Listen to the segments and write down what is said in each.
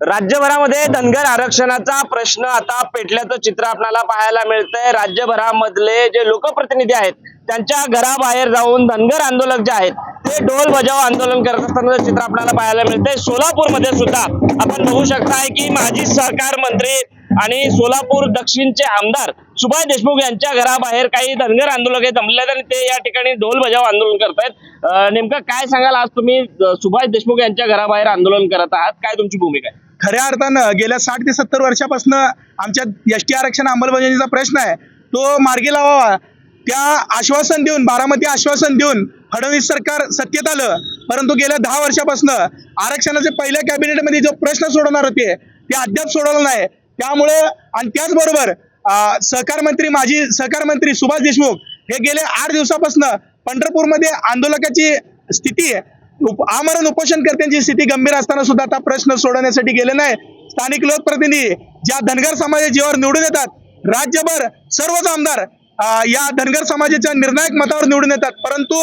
राज्यभरामध्ये धनगर आरक्षणाचा प्रश्न आता पेटल्याचं चित्र आपल्याला पाहायला मिळतंय। राज्यभरामधले जे लोकप्रतिनिधी आहेत त्यांच्या घराबाहेर जाऊन धनगर आंदोलक जे आहेत ते ढोल बजाव आंदोलन करत असतानाचं चित्र आपल्याला पाहायला मिळतंय। सोलापूरमध्ये सुद्धा आपण बघू शकताय की माजी सहकार मंत्री आणि सोलापूर दक्षिणचे आमदार सुभाष देशमुख यांच्या घराबाहेर काही धनगर आंदोलक जमलेत आणि ते या ठिकाणी ढोल बजाव आंदोलन करतायत। नेमकं काय सांगाल, आज तुम्ही सुभाष देशमुख यांच्या घराबाहेर आंदोलन करत आहात, काय तुमची भूमिका आहे? खऱ्या अर्थानं गेल्या 60 ते 70 वर्षापासून आमच्या एसटी आरक्षण अंमलबजावणीचा प्रश्न आहे तो मार्गी लावावा, त्या आश्वासन देऊन बारामती आश्वासन देऊन फडणवीस सरकार सत्तेत आलं, परंतु गेल्या 10 वर्षापासून आरक्षणाचे पहिल्या कॅबिनेटमध्ये जो प्रश्न सोडवणार होते ते अद्याप सोडवला नाही। त्यामुळे आणि त्याचबरोबर माजी सहकार मंत्री सुभाष देशमुख हे गेले 8 दिवसापासून पंढरपूरमध्ये आंदोलकाची स्थिती आमरण उपोषणकर्त्यांची स्थिती गंभीर असताना सुद्धा आता प्रश्न सोडवण्यासाठी गेले नाही। स्थानिक लोकप्रतिनिधी ज्या धनगर समाजावर निवडून येतात, राज्यभर सर्वच आमदार या धनगर समाजाच्या निर्णायक मतावर निवडून येतात, परंतु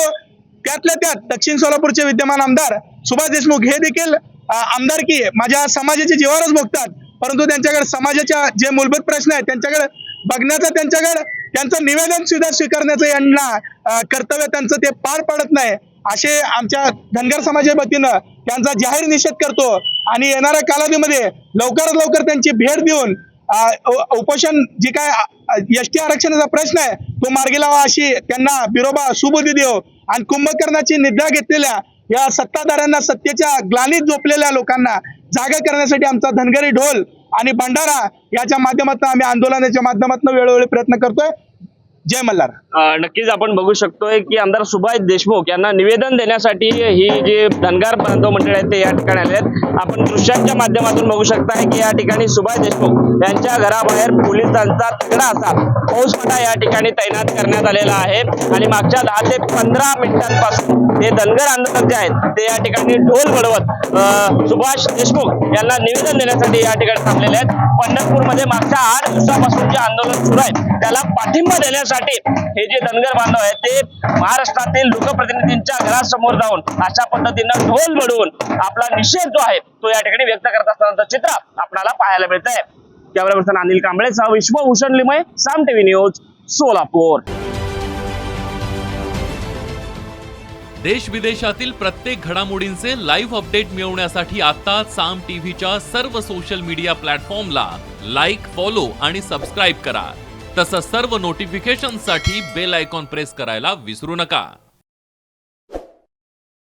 त्यातल्या त्यात दक्षिण सोलापूरचे विद्यमान आमदार सुभाष देशमुख हे देखील आमदारकी माझ्या समाजाच्या जीवावरच बघतात, परंतु त्यांच्याकडे समाजाच्या जे मूलभूत प्रश्न आहेत त्यांच्याकडे बघण्याचं त्यांचं निवेदन सुद्धा स्वीकारण्याचं यांना कर्तव्य त्यांचं ते पार पडत नाही। असे आमच्या धनगर समाजाच्या वतीनं त्यांचा जाहीर निषेध करतो आणि येणाऱ्या कालावधीमध्ये लवकरात लवकर त्यांची भेट देऊन उपोषण जे काय एसटी आरक्षणाचा प्रश्न आहे तो मार्गी लावा अशी त्यांना बिरोबा सुबुद्धी देव आणि कुंभकर्णाची निद्रा घेतलेल्या या सत्ताधाऱ्यांना, सत्तेच्या ग्लानीत झोपलेल्या लोकांना जागा करण्यासाठी आमचा धनगरी ढोल आणि भंडारा याच्या माध्यमातून आम्ही आंदोलनाच्या माध्यमातून वेळोवेळी प्रयत्न करतोय। जय मल्हार। नक्कीच आपण बघू शकतोय की आमदार सुभाष देशमुख यांना निवेदन देण्यासाठी ही जी धनगर बांधव मंडळ आहेत ते या ठिकाणी आले आहेत। आपण दृश्यांच्या माध्यमातून बघू शकताय की या ठिकाणी सुभाष देशमुख यांच्या घराबाहेर पोलिसांचा तगडा असा फौजफाटा या ठिकाणी तैनात करण्यात आलेला आहे आणि मागच्या 10 ते 15 मिनिटांपासून हे धनगर आंदोलक जे आहेत ते या ठिकाणी ढोल बडवत सुभाष देशमुख यांना निवेदन देण्यासाठी या ठिकाणी थांबलेले आहेत। पंढरपूरमध्ये मागच्या 8 दिवसापासून जे आंदोलन सुरू आहे त्याला पाठिंबा देण्यासाठी हे जे धनगर बांधव आहेत ते महाराष्ट्रातील लोकप्रतिनिधींच्या घरासमोर जाऊन अशा पद्धतीनं ढोल बडवून आपला निषेध जो आहे तो या ठिकाणी व्यक्त करत असतानाचं चित्र आपल्याला पाहायला मिळत आहे। कॅमेरा पर्सन अनिल कांबळेसह विश्वभूषण लिमये, साम टीव्ही न्यूज, सोलापूर। देश विदेशातील प्रत्येक घडामोडींचे लाईव्ह अपडेट मिळवण्यासाठी आता साम टीव्हीच्या सर्व सोशल मीडिया प्लॅटफॉर्मला लाईक, फॉलो आणि सबस्क्राईब करा। तसंच सर्व नोटिफिकेशनसाठी बेल आयकॉन प्रेस करायला विसरू नका।